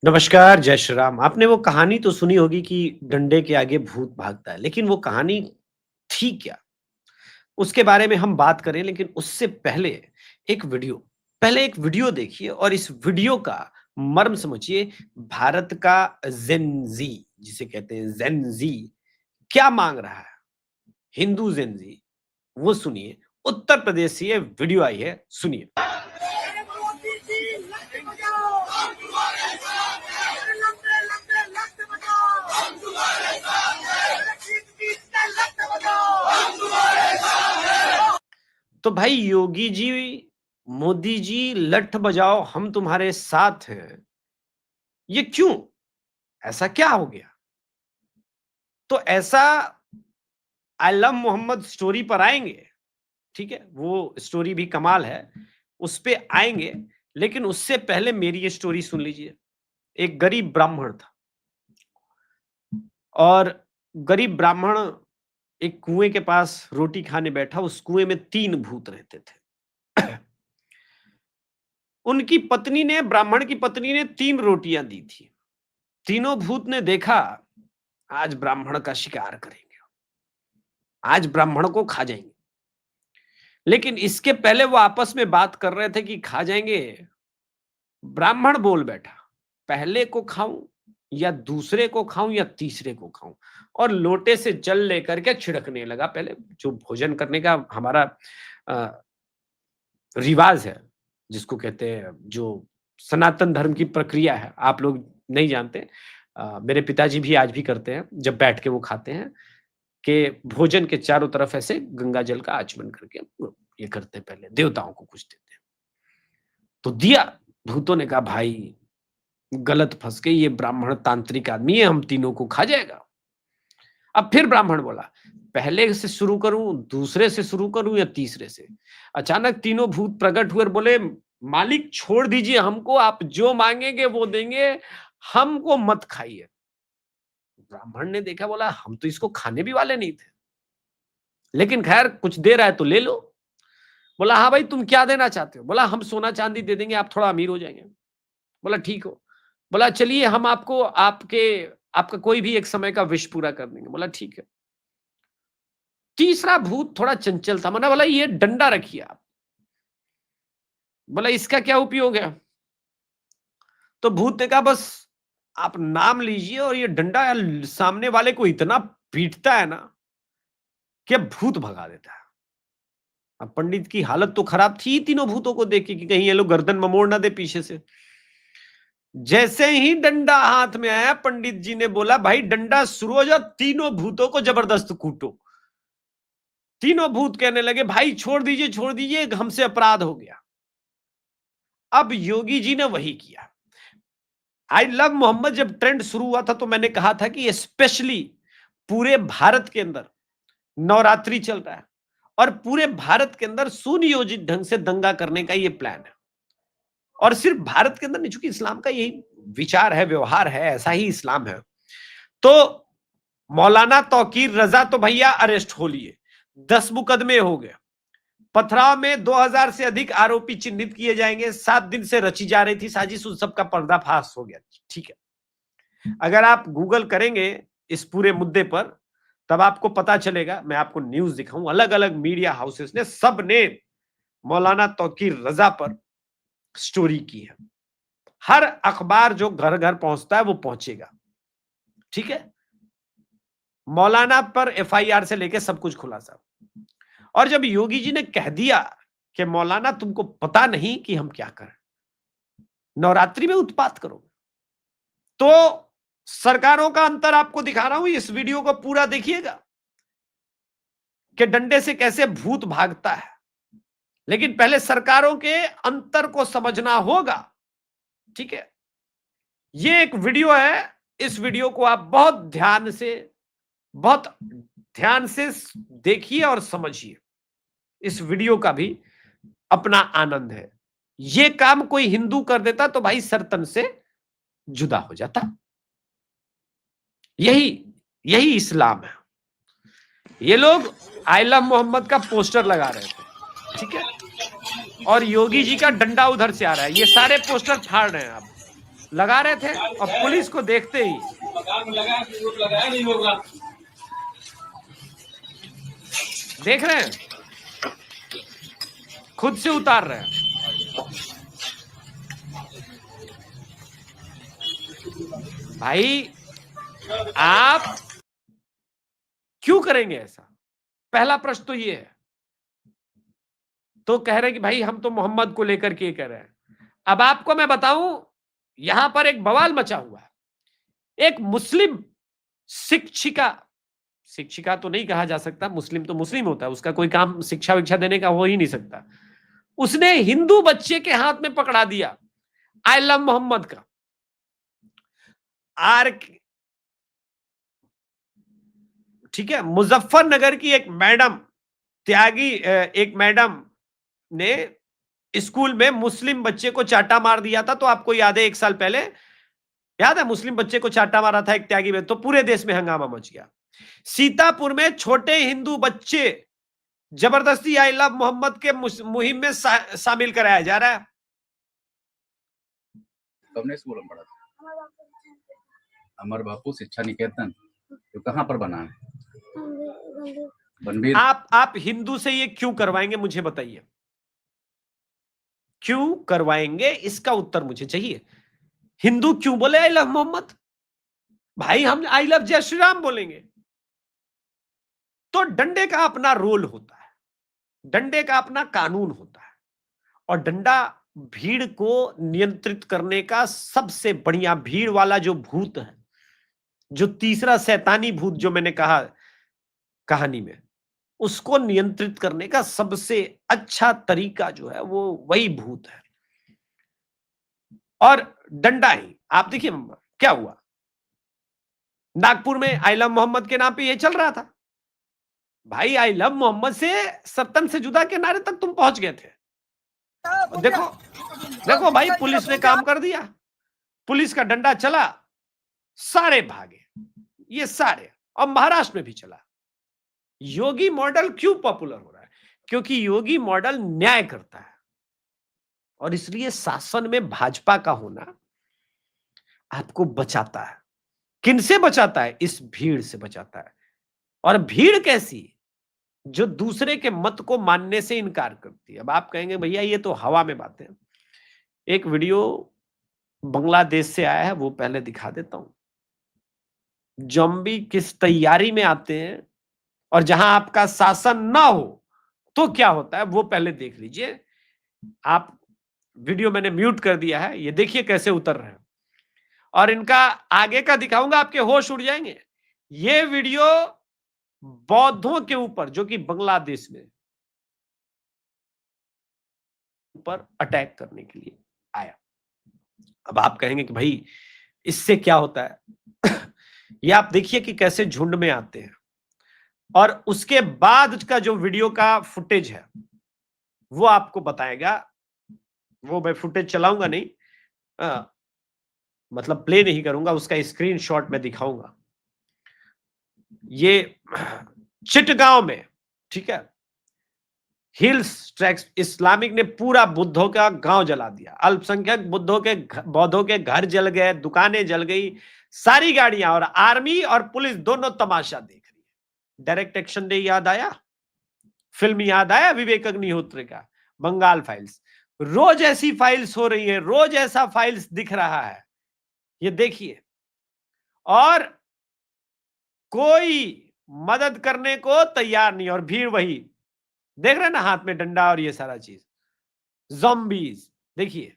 नमस्कार, जय श्री राम। आपने वो कहानी तो सुनी होगी कि डंडे के आगे भूत भागता है, लेकिन वो कहानी थी क्या? उसके बारे में हम बात करें, लेकिन उससे एक वीडियो एक वीडियो देखिए और इस वीडियो का मर्म समझिए। भारत का जेन ज़ी जिसे कहते हैं जेन ज़ी क्या माँग रहा है? हिंदू जेन ज़ी वो सुनिए। उत्तर प्रदेश से ये वीडियो आई है, सुनिए। अरे मोदी जी लठ बजाओ, हम तुम्हारे साथ हैं। अरे लंबे लंबे लठ बजाओ, हम तुम्हारे साथ हैं। अरे खींच खींच के लठ बजाओ, हम तुम्हारे साथ हैं। तो भाई योगी जी, मोदी जी लठ बजाओ हम तुम्हारे साथ हैं। ये क्यों? ऐसा क्या हो गया? तो ऐसा आई लव मोहम्मद स्टोरी पर आएँगे, ठीक है? वो स्टोरी भी कमाल है, उस पे आएँगे, लेकिन उससे पहले मेरी ये स्टोरी सुन लीजिए। एक गरीब ब्राह्मण था और गरीब ब्राह्मण एक कुएँ के पास रोटी खाने बैठा, उस कुएँ में 3 भूत रहते थे। उनकी पत्नी ने ब्राह्मण की पत्नी ने 3 रोटियाँ दी थी। तीनों भूत ने देखा, आज ब्राह्मण का शिकार करेंगे, आज ब्राह्मण को खा जाएँगे। लेकिन इसके पहले वो आपस में बात कर रहे थे कि खा जाएँगे, ब्राह्मण बोल बैठा, पहले को खाऊं या दूसरे को खाऊं या तीसरे को खाऊं, और लोटे से जल लेकर के छिड़कने लगा। पहले जो भोजन करने का हमारा अ, रिवाज है, जिसको कहते हैं, जो सनातन धर्म की प्रक्रिया है, आप लोग नहीं जानते। मेरे पिताजी भी आज भी करते हैं, जब बैठ के वो खाते हैं कि भोजन के चारों तरफ ऐसे गंगा जल का आचमन करके वो ये करते हैं, पहले देवताओं को कुछ देते हैं। तो दिया, भूतों ने कहा भाई गलत फँस गए, ये ब्राह्मण तांत्रिक आदमी है, हम तीनों को खा जाएगा। अब फिर ब्राह्मण बोला, पहले से शुरू करूँ, दूसरे से शुरू करूँ या तीसरे से? अचानक तीनों भूत प्रकट हुए और बोले, मालिक छोड़ दीजिए हमको, आप जो माँगेंगे वो देंगे, हमको मत खाइए। ब्राह्मण ने देखा, बोला हम तो इसको खाने भी वाले नहीं थे, लेकिन खैर कुछ दे रहा है तो ले लो। बोला हाँ भाई, तुम क्या देना चाहते हो? बोला हम सोना चांदी दे देंगे, आप थोड़ा अमीर हो जाएँगे। बोला ठीक हो। बोला चलिए हम आपको आपका कोई भी एक समय का विश पूरा कर देंगे। बोला ठीक है। तीसरा भूत थोड़ा चंचल था, मना बोला ये डंडा रखिए आप। बोला इसका क्या उपयोग है? तो भूत ने कहा बस आप नाम लीजिए और ये डंडा सामने वाले को इतना पीटता है ना कि अब भूत भगा देता है। अब पंडित की हालत तो खराब थी तीनों भूतों को देख के कि कहीं ये लोग गर्दन ममोड़ ना दे पीछे से। जैसे ही डंडा हाथ में आया, पंडित जी ने बोला भाई डंडा शुरू हो जाओ, तीनों भूतों को जबरदस्त कूटो। तीनों भूत कहने लगे भाई छोड़ दीजिए, हमसे अपराध हो गया। अब योगी जी ने वही किया। आई लव मोहम्मद जब ट्रेंड शुरू हुआ था तो मैंने कहा था कि स्पेशली पूरे भारत के अंदर नवरात्रि चल रहा है और पूरे भारत के अंदर सुनियोजित ढंग से दंगा करने का ये प्लान है। और सिर्फ भारत के अंदर नहीं, चूंकि इस्लाम का यही विचार है, व्यवहार है, ऐसा ही इस्लाम है। तो मौलाना तौकीर रजा तो भैया अरेस्ट हो लिए, 10 मुकदमे हो गए। पथराव में 2000 से अधिक आरोपी चिन्हित किए जाएंगे। 7 दिन से रची जा रही थी साजिश, उन सबका पर्दाफाश हो गया। ठीक है, अगर आप गूगल करेंगे इस पूरे मुद्दे पर तब आपको पता चलेगा। मैं आपको न्यूज दिखाऊं, अलग अलग मीडिया हाउसेस ने सब ने मौलाना तौकीर रजा पर स्टोरी की है। हर अखबार जो घर घर पहुंचता है वो पहुंचेगा। ठीक है, मौलाना पर एफआईआर से लेके सब कुछ खुलासा। और जब योगी जी ने कह दिया कि मौलाना तुमको पता नहीं कि हम क्या करें, नवरात्रि में उत्पात करोगे, तो सरकारों का अंतर आपको दिखा रहा हूं। इस वीडियो को पूरा देखिएगा कि डंडे से कैसे भूत भागता है। लेकिन पहले सरकारों के अंतर को समझना होगा। ठीक है, ये एक वीडियो है, इस वीडियो को आप बहुत ध्यान से देखिए और समझिए। इस वीडियो का भी अपना आनंद है। ये काम कोई हिंदू कर देता तो भाई सरतन से जुदा हो जाता। यही यही इस्लाम है। ये लोग आई लव मोहम्मद का पोस्टर लगा रहे थे, ठीक है, और योगी जी का डंडा उधर से आ रहा है। ये सारे पोस्टर फाड़ रहे हैं आप। लगा रहे थे और पुलिस को देखते ही मकान में लगा कि वो लगाया नहीं होगा। देख रहे हैं, खुद से उतार रहे हैं। भाई आप क्यों करेंगे ऐसा? पहला प्रश्न तो ये है। तो कह रहे हैं कि भाई हम तो मोहम्मद को लेकर के कह रहे हैं। अब आपको मैं बताऊं, यहां पर एक बवाल मचा हुआ है। एक मुस्लिम शिक्षिका तो नहीं कहा जा सकता, मुस्लिम तो मुस्लिम होता है, उसका कोई काम शिक्षा विक्षा देने का हो ही नहीं सकता। उसने हिंदू बच्चे के हाथ में पकड़ा दिया आई लव मोहम्मद का आर, ठीक है। मुजफ्फरनगर की एक मैडम त्यागी, एक मैडम ने स्कूल में मुस्लिम बच्चे को चाटा मार दिया था। तो आपको याद है 1 साल पहले, याद है, मुस्लिम बच्चे को चाटा मारा था एक त्यागी में, तो पूरे देश में हंगामा मच गया। सीतापुर में छोटे हिंदू बच्चे जबरदस्ती आई लव मोहम्मद के मुहिम में शामिल कराया जा रहा है। कब स्कूल में पढ़ा था? अमर बापू शिक्षा निकेतन, तो कहाँ पर बना है? बनबीर। आप हिंदू से ये क्यों करवाएंगे, मुझे बताइए, क्यों करवाएंगे? इसका उत्तर मुझे चाहिए। हिंदू क्यों बोले आई लव मोहम्मद? भाई हम आई लव जय श्री राम बोलेंगे। तो डंडे का अपना रोल होता है, डंडे का अपना कानून होता है, और डंडा भीड़ को नियंत्रित करने का सबसे बढ़िया, भीड़ वाला जो भूत है, जो तीसरा शैतानी भूत जो मैंने कहा कहानी में, उसको नियंत्रित करने का सबसे अच्छा तरीका जो है वो वही भूत है और डंडा ही। आप देखिए क्या हुआ, नागपुर में आई लव मोहम्मद के नाम पे ये चल रहा था। भाई आई लव मोहम्मद से सत्तन से जुदा के नारे तक तुम पहुंच गए थे। देखो देखो भाई, पुलिस ने काम कर दिया, पुलिस का डंडा चला, सारे भागे, ये सारे। और महाराष्ट्र में भी चला। योगी मॉडल क्यों पॉपुलर हो रहा है? क्योंकि योगी मॉडल न्याय करता है, और इसलिए शासन में भाजपा का होना आपको बचाता है। किनसे बचाता है? इस भीड़ से बचाता है। और भीड़ कैसी? जो दूसरे के मत को मानने से इनकार करती है। अब आप कहेंगे भैया ये तो हवा में बातें। एक वीडियो बांग्लादेश से आया है, वो पहले दिखा देता हूं। ज़ॉम्बी किस तैयारी में आते हैं, और जहां आपका शासन ना हो तो क्या होता है, वो पहले देख लीजिए आप। वीडियो मैंने म्यूट कर दिया है, ये देखिए कैसे उतर रहे हैं, और इनका आगे का दिखाऊंगा, आपके होश उड़ जाएंगे। ये वीडियो बौद्धों के ऊपर, जो कि बांग्लादेश में, ऊपर अटैक करने के लिए आया। अब आप कहेंगे कि भाई इससे क्या होता है? ये आप देखिए कि कैसे झुंड में आते हैं, और उसके बाद का जो वीडियो का फुटेज है वो आपको बताएगा। वो मैं फुटेज चलाऊंगा नहीं, मतलब प्ले नहीं करूंगा, उसका स्क्रीनशॉट मैं दिखाऊंगा। ये चिटगांव में, ठीक है, हिल्स ट्रैक्स इस्लामिक ने पूरा बुद्धों का गांव जला दिया। अल्पसंख्यक बौद्धों के घर जल गए, दुकानें जल गई, सारी गाड़ियां, और आर्मी और पुलिस दोनों तमाशा देख रही है। डायरेक्ट एक्शन डे याद आया, फिल्म याद आया विवेक अग्निहोत्री का बंगाल फाइल्स। रोज ऐसी फाइल्स हो रही है, रोज ऐसा फाइल्स दिख रहा है, ये देखिए। और कोई मदद करने को तैयार नहीं, और भीड़ वही देख रहे हैं ना, हाथ में डंडा और ये सारा चीज। ज़ॉम्बीज देखिए,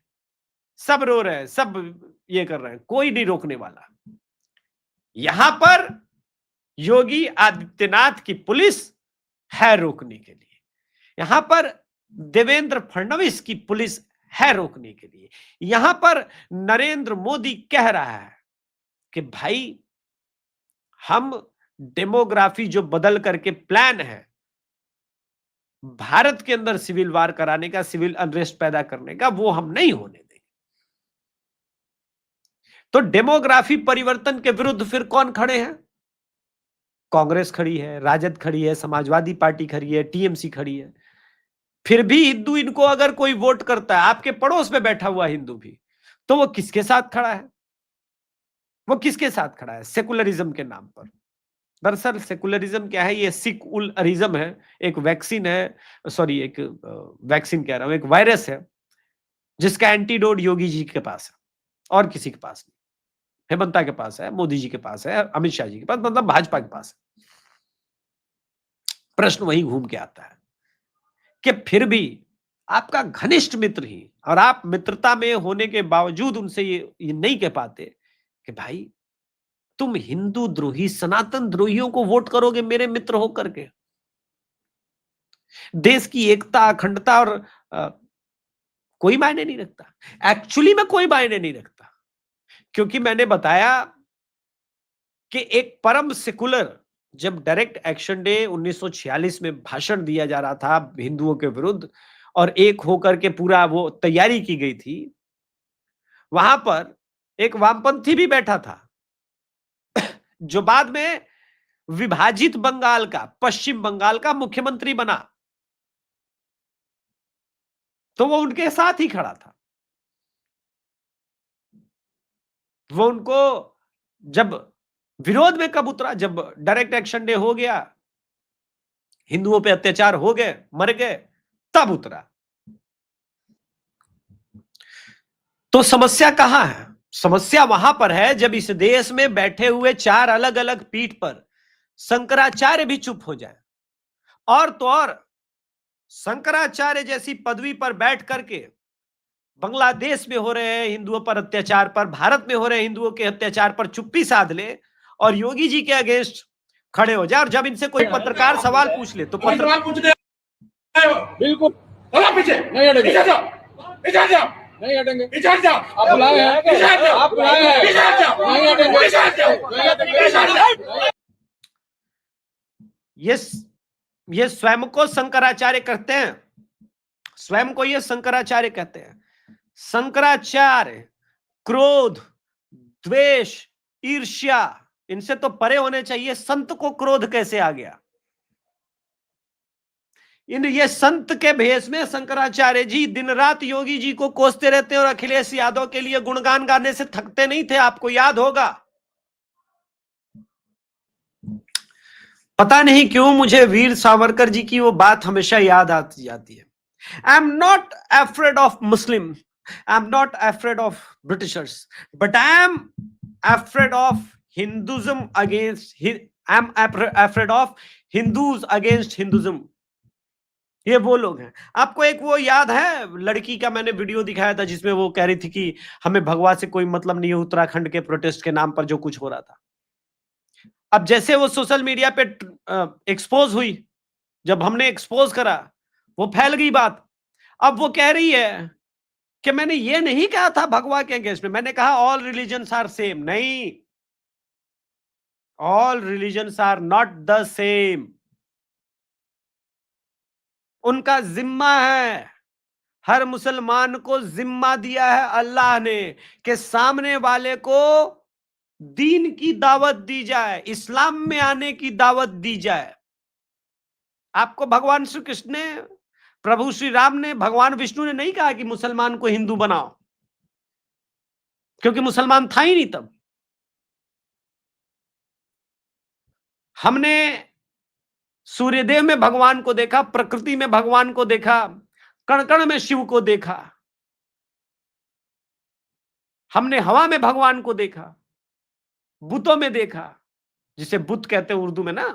सब रो रहे हैं, सब ये कर रहे हैं, कोई नहीं रोकने वाला। यहां पर योगी आदित्यनाथ की पुलिस है रोकने के लिए, यहां पर देवेंद्र फडणवीस की पुलिस है रोकने के लिए, यहां पर नरेंद्र मोदी कह रहा है कि भाई हम डेमोग्राफी जो बदल करके प्लान है भारत के अंदर सिविल वार कराने का, सिविल अनरेस्ट पैदा करने का, वो हम नहीं होने देंगे। तो डेमोग्राफी परिवर्तन के विरुद्ध फिर कौन खड़े हैं? कांग्रेस खड़ी है, राजद खड़ी है, समाजवादी पार्टी खड़ी है, टीएमसी खड़ी है। फिर भी हिंदू इनको अगर कोई वोट करता है, आपके पड़ोस में बैठा हुआ हिंदू भी, तो वो किसके साथ खड़ा है? वो किसके साथ खड़ा है? सेकुलरिज्म के नाम पर। दरअसल सेकुलरिज्म क्या है? ये सिकुलरिज्म है, एक वैक्सीन है, सॉरी एक वैक्सीन कह रहा हूं, एक वायरस है जिसका एंटीडोट योगी जी के पास है और किसी के पास नहीं। हेमंता के पास है, मोदी जी के पास है, अमित शाह जी के पास, मतलब भाजपा के पास है। प्रश्न वही घूम के आता है कि फिर भी आपका घनिष्ठ मित्र ही, और आप मित्रता में होने के बावजूद उनसे ये नहीं कह पाते कि भाई तुम हिंदू द्रोही, सनातन द्रोहियों को वोट करोगे मेरे मित्र होकर के? देश की एकता, अखंडता और कोई मायने नहीं रखता। एक्चुअली में कोई मायने नहीं रखता, क्योंकि मैंने बताया कि एक परम सेकुलर, जब डायरेक्ट एक्शन डे 1946 में भाषण दिया जा रहा था हिंदुओं के विरुद्ध और एक होकर के पूरा वो तैयारी की गई थी, वहां पर एक वामपंथी भी बैठा था जो बाद में विभाजित बंगाल का, पश्चिम बंगाल का मुख्यमंत्री बना, तो वो उनके साथ ही खड़ा था। वो उनको जब विरोध में कब उतरा? जब डायरेक्ट एक्शन डे हो गया, हिंदुओं पे अत्याचार हो गए, मर गए, तब उतरा। तो समस्या कहां है? समस्या वहां पर है जब इस देश में बैठे हुए चार अलग अलग पीठ पर शंकराचार्य भी चुप हो जाए, और तो और शंकराचार्य जैसी पदवी पर बैठ करके बांग्लादेश में हो रहे हैं हिंदुओं पर अत्याचार पर, भारत में हो रहे हिंदुओं के अत्याचार पर चुप्पी साध ले और योगी जी के अगेंस्ट खड़े हो जाए, और जब इनसे कोई पत्रकार सवाल पूछ ले तो सवाल पूछते हो बिल्कुल चलो पीछे नहीं हटेंगे, पीछे जाओ पीछे जाओ नहीं हटेंगे। पीछे जाओ आप बुलाए हैं, पीछे जाओ आप बुलाए हैं, पीछे जाओ नहीं हटेंगे, पीछे जाओ नहीं हटेंगे। पीछे जाओ। ये स्वयं को शंकराचार्य कहते हैं, स्वयं को ये शंकराचार्य कहते हैं। शंकराचार्य क्रोध, द्वेष, ईर्ष्या, इनसे तो परे होने चाहिए। संत को क्रोध कैसे आ गया? ये संत के भेष में शंकराचार्य जी दिन रात योगी जी को कोसते रहते और अखिलेश यादव के लिए गुणगान गाने से थकते नहीं थे, आपको याद होगा। पता नहीं क्यों मुझे वीर सावरकर जी की वो बात हमेशा याद आती जाती है। I am not afraid of Muslim, I am not afraid of Britishers, but I am afraid of Hinduism against, I am afraid of Hindus against Hinduism. ये वो लोग हैं। आपको एक वो याद है लड़की का मैंने वीडियो दिखाया था जिसमें वो कह रही थी कि हमें भगवा से कोई मतलब नहीं है, उत्तराखंड के प्रोटेस्ट के नाम पर जो कुछ हो रहा था। अब जैसे वो सोशल मीडिया पे एक्सपोज हुई, जब हमने एक्सपोज करा, वो फैल गई बात। अब वो कह रही है कि मैंने ये नहीं कहा था भगवा के अगेंस्ट में, मैंने कहा ऑल रिलीजन्स आर सेम। नहीं, all religions are not the same. उनका जिम्मा है, हर मुसलमान को जिम्मा दिया है अल्लाह ने कि सामने वाले को दीन की दावत दी जाए, इस्लाम में आने की दावत दी जाए। आपको भगवान श्री कृष्ण ने, प्रभु श्री राम ने, भगवान विष्णु ने नहीं कहा कि मुसलमान को हिंदू बनाओ, क्योंकि मुसलमान था ही नहीं तब। हमने सूर्यदेव में भगवान को देखा, प्रकृति में भगवान को देखा, कण कण में शिव को देखा, हमने हवा में भगवान को देखा, बुतों में देखा, जिसे बुत कहते हैं उर्दू में ना,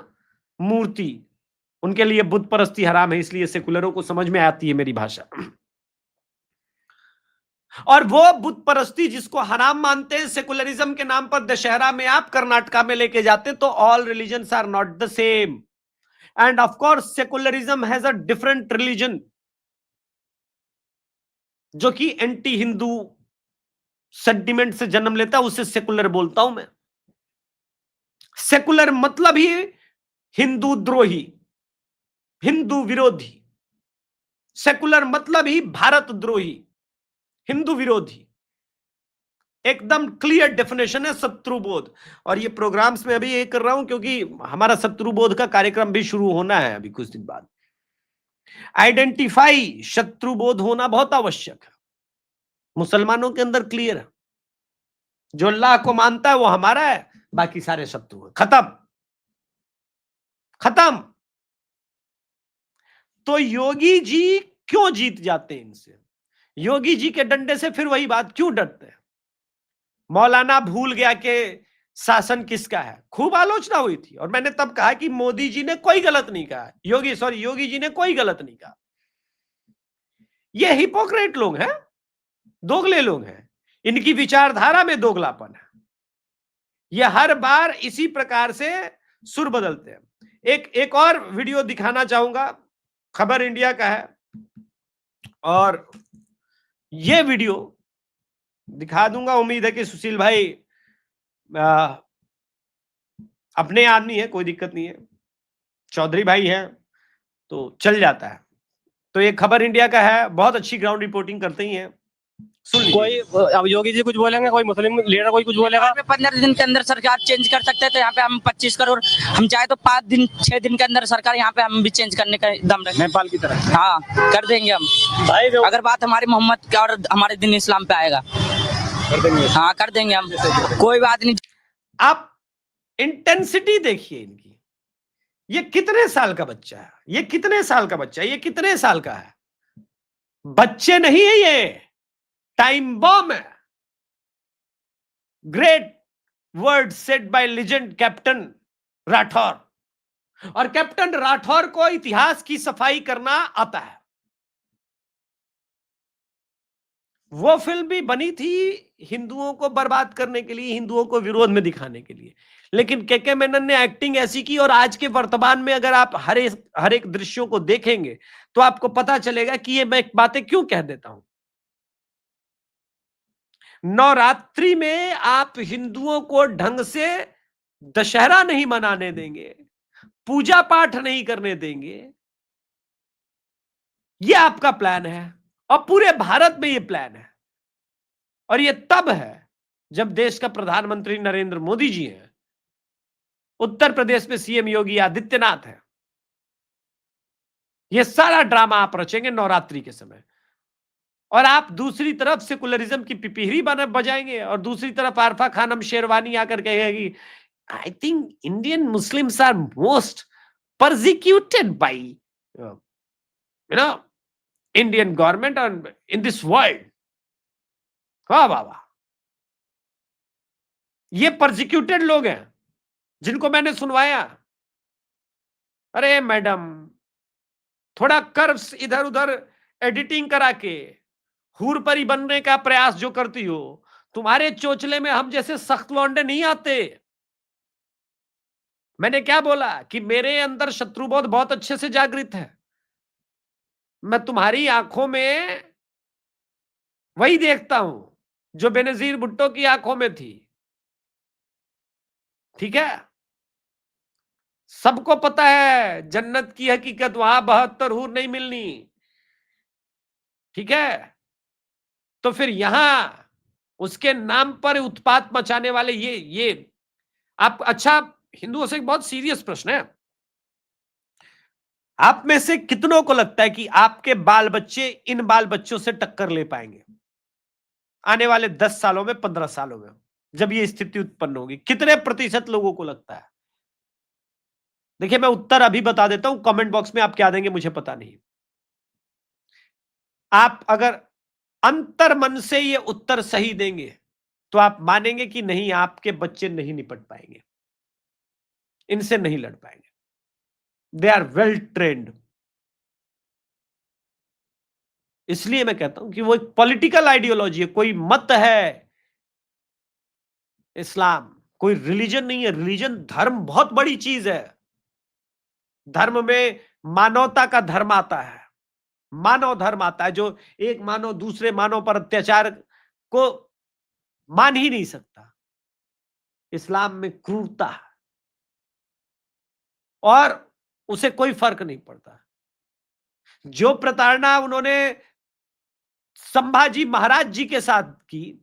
मूर्ति। उनके लिए बुत परस्ती हराम है, इसलिए सेकुलरों को समझ में आती है मेरी भाषा। और वो बुत परस्ती जिसको हराम मानते हैं सेकुलरिज्म के नाम पर दशहरा में आप कर्नाटका में लेके जाते, तो all religions are not the same and of course secularism has a different religion जो कि एंटी हिंदू सेंटिमेंट से जन्म लेता है, उसे सेकुलर बोलता हूं मैं। सेकुलर मतलब ही हिंदू द्रोही, हिंदू विरोधी। सेकुलर मतलब ही भारत द्रोही, हिंदू विरोधी। एकदम क्लियर डेफिनेशन है शत्रुबोध। और ये प्रोग्राम्स में अभी ये कर रहा हूं क्योंकि हमारा शत्रुबोध का कार्यक्रम भी शुरू होना है अभी कुछ दिन बाद। आइडेंटिफाई, शत्रुबोध होना बहुत आवश्यक है। मुसलमानों के अंदर क्लियर है, जो अल्लाह को मानता है वो हमारा है, बाकी सारे शत्रु हैं। खत्म खत्म। तो योगी जी क्यों जीत जाते हैं इनसे? योगी जी के डंडे से फिर वही बात, क्यों डरते हैं? मौलाना भूल गया कि शासन किसका है, खूब आलोचना हुई थी, और मैंने तब कहा कि मोदी जी ने कोई गलत नहीं कहा, योगी जी ने कोई गलत नहीं कहा। ये हिपोक्रेट लोग हैं, दोगले लोग हैं, इनकी विचारधारा में दोगलापन है। ये हर बार इसी प्रकार से सुर बदलते हैं। एक और वीडियो दिखाना चाहूंगा, खबर इंडिया का है, और ये वीडियो दिखा दूंगा। उम्मीद है कि सुशील भाई अपने आदमी है, कोई दिक्कत नहीं है, चौधरी भाई है तो चल जाता है। तो ये खबर इंडिया का है, बहुत अच्छी ग्राउंड रिपोर्टिंग करते ही हैं, सुन लीजिए। कोई अब योगी जी कुछ बोलेंगे, कोई मुस्लिम लीडर कोई कुछ बोलेगा। 15 दिन के अंदर सरकार चेंज कर सकते थे, यहाँ पे हम 25 करोड़, हम चाहे तो 5 दिन 6 दिन के अंदर सरकार यहाँ पे हम भी चेंज करने का दम रहे। नेपाल की तरह हाँ कर देंगे हम भाई, अगर बात हमारे मोहम्मद का और हमारे दिन इस्लाम पे आएगा, कर देंगे। हाँ कर देंगे हम, कोई बात नहीं। आप इंटेंसिटी देखिए इनकी। ये कितने साल का बच्चा है, ये कितने साल का बच्चा है, ये कितने साल का है? बच्चे नहीं है, ये टाइम बॉम्ब है। Great word said bye legend captain Rathore. और कैप्टन राठौर को इतिहास की सफाई करना आता है। वो फिल्म भी बनी थी हिंदुओं को बर्बाद करने के लिए, हिंदुओं को विरोध में दिखाने के लिए, लेकिन के मेनन ने एक्टिंग ऐसी की, और आज के वर्तमान में अगर आप हर एक दृश्यों को देखेंगे तो आपको पता चलेगा कि ये मैं बातें क्यों कह देता हूं। नवरात्रि में आप हिंदुओं को ढंग से दशहरा नहीं मनाने देंगे, पूजा पाठ नहीं करने देंगे, ये आपका प्लान है, और पूरे भारत में ये प्लान है। और ये तब है जब देश का प्रधानमंत्री नरेंद्र मोदी जी हैं, उत्तर प्रदेश में सीएम योगी आदित्यनाथ है। ये सारा ड्रामा आप रचेंगे नवरात्रि के समय, और आप दूसरी तरफ सेकुलरिज्म की पिपीहरी बजाएंगे, और दूसरी तरफ आरफा खानम शेरवानी आकर कहेगी, I think Indian Muslims are most persecuted by Indian government in this world. वाह वाह वाह, ये परसिक्यूटेड लोग हैं जिनको मैंने सुनवाया। अरे मैडम, थोड़ा कर्व्स इधर उधर एडिटिंग करा के हूर परी बनने का प्रयास जो करती हो, तुम्हारे चोचले में हम जैसे सख्त लौंडे नहीं आते। मैंने क्या बोला कि मेरे अंदर शत्रुबोध बहुत अच्छे से जागृत है। मैं तुम्हारी आंखों में वही देखता हूं जो बेनजीर भुट्टो की आंखों में थी। ठीक है, सबको पता है जन्नत की हकीकत वहां 72 हूर नहीं मिलनी। ठीक है, तो फिर यहां उसके नाम पर उत्पात मचाने वाले ये आप, अच्छा हिंदुओं से एक बहुत सीरियस प्रश्न है, आप में से कितनों को लगता है कि आपके बाल बच्चे इन बाल बच्चों से टक्कर ले पाएंगे आने वाले 10 सालों में, 15 सालों में, जब ये स्थिति उत्पन्न होगी? कितने प्रतिशत लोगों को लगता है? देखिए, मैं उत्तर अभी बता देता हूं, कमेंट बॉक्स में आप क्या देंगे मुझे पता नहीं। आप अगर अंतर मन से ये उत्तर सही देंगे तो आप मानेंगे कि नहीं, आपके बच्चे नहीं निपट पाएंगे, इनसे नहीं लड़ पाएंगे। They are well trained. इसलिए मैं कहता हूं कि वो एक पॉलिटिकल आइडियोलॉजी है, कोई मत है इस्लाम, कोई रिलीजन नहीं है। रिलीजन, धर्म बहुत बड़ी चीज है। धर्म में मानवता का धर्म आता है, मानव धर्म आता है, जो एक मानव दूसरे मानव पर अत्याचार को मान ही नहीं सकता। इस्लाम में क्रूरता है और उसे कोई फर्क नहीं पड़ता। जो प्रताड़ना उन्होंने संभाजी महाराज जी के साथ की,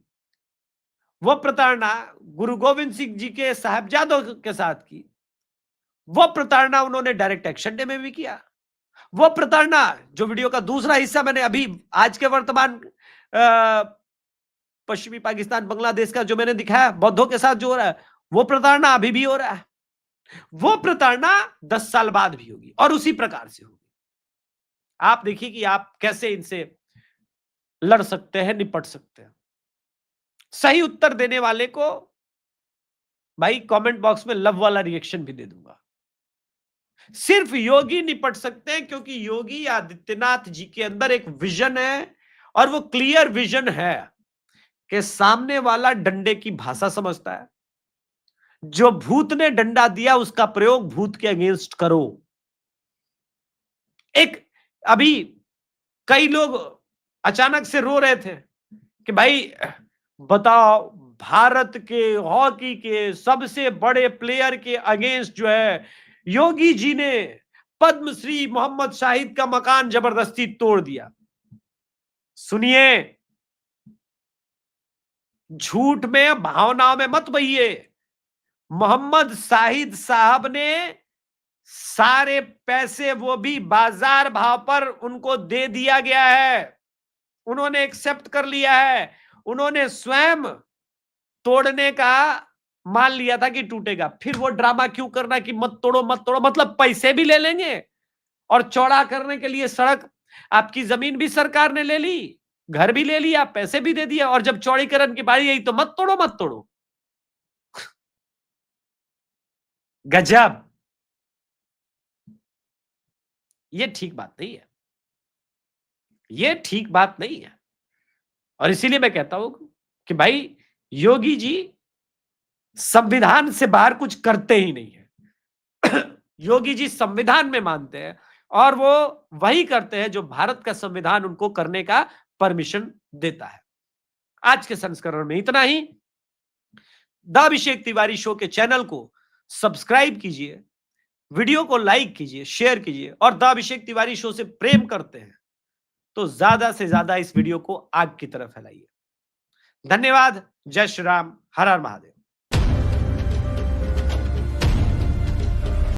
वो प्रताड़ना गुरु गोविंद सिंह जी के साहबजादों के साथ की, वो प्रताड़ना उन्होंने डायरेक्ट एक्शन डे में भी किया। वो प्रताड़ना, जो वीडियो का दूसरा हिस्सा मैंने अभी आज के वर्तमान पश्चिमी पाकिस्तान, बांग्लादेश का जो मैंने दिखाया, बौद्धों के साथ जो हो रहा है, वो प्रताड़ना अभी भी हो रहा है। वो प्रताड़ना 10 साल बाद भी होगी और उसी प्रकार से होगी। आप देखिए कि आप कैसे इनसे लड़ सकते हैं, निपट सकते हैं। सही उत्तर देने वाले को भाई कमेंट बॉक्स में लव वाला रिएक्शन भी दे दूंगा। सिर्फ योगी निपट सकते हैं, क्योंकि योगी आदित्यनाथ जी के अंदर एक विजन है, और वो क्लियर विजन है कि सामने वाला डंडे की भाषा समझता है। जो भूत ने डंडा दिया उसका प्रयोग भूत के अगेंस्ट करो। एक अभी कई लोग अचानक से रो रहे थे कि भाई बताओ, भारत के हॉकी के सबसे बड़े प्लेयर के अगेंस्ट जो है योगी जी ने पद्मश्री मोहम्मद शाहिद का मकान जबरदस्ती तोड़ दिया। सुनिए, झूठ में भावनाओं में मत बहिए। मोहम्मद शाहिद साहब ने सारे पैसे वो भी बाजार भाव पर उनको दे दिया गया है। उन्होंने एक्सेप्ट कर लिया है। उन्होंने स्वयं तोड़ने का मान लिया था कि टूटेगा। फिर वो ड्रामा क्यों करना कि मत तोड़ो मत तोड़ो, मतलब पैसे भी ले लेंगे और चौड़ा करने के लिए सड़क, आपकी जमीन भी सरकार ने ले ली, घर भी ले लिया, पैसे भी दे दिया, और जब चौड़ीकरण की बारी आई तो मत तोड़ो मत तोड़ो। गजब। ये ठीक बात नहीं है, ये ठीक बात नहीं है। और इसीलिए मैं कहता हूं कि भाई योगी जी संविधान से बाहर कुछ करते ही नहीं है। योगी जी संविधान में मानते हैं और वो वही करते हैं जो भारत का संविधान उनको करने का परमिशन देता है। आज के संस्करण में इतना ही। द अभिषेक तिवारी शो के चैनल को सब्सक्राइब कीजिए, वीडियो को लाइक कीजिए, शेयर कीजिए, और द अभिषेक तिवारी शो से प्रेम करते हैं तो ज्यादा से ज्यादा इस वीडियो को आग की तरफ फैलाइए। धन्यवाद। जय श्री राम। हर हर महादेव।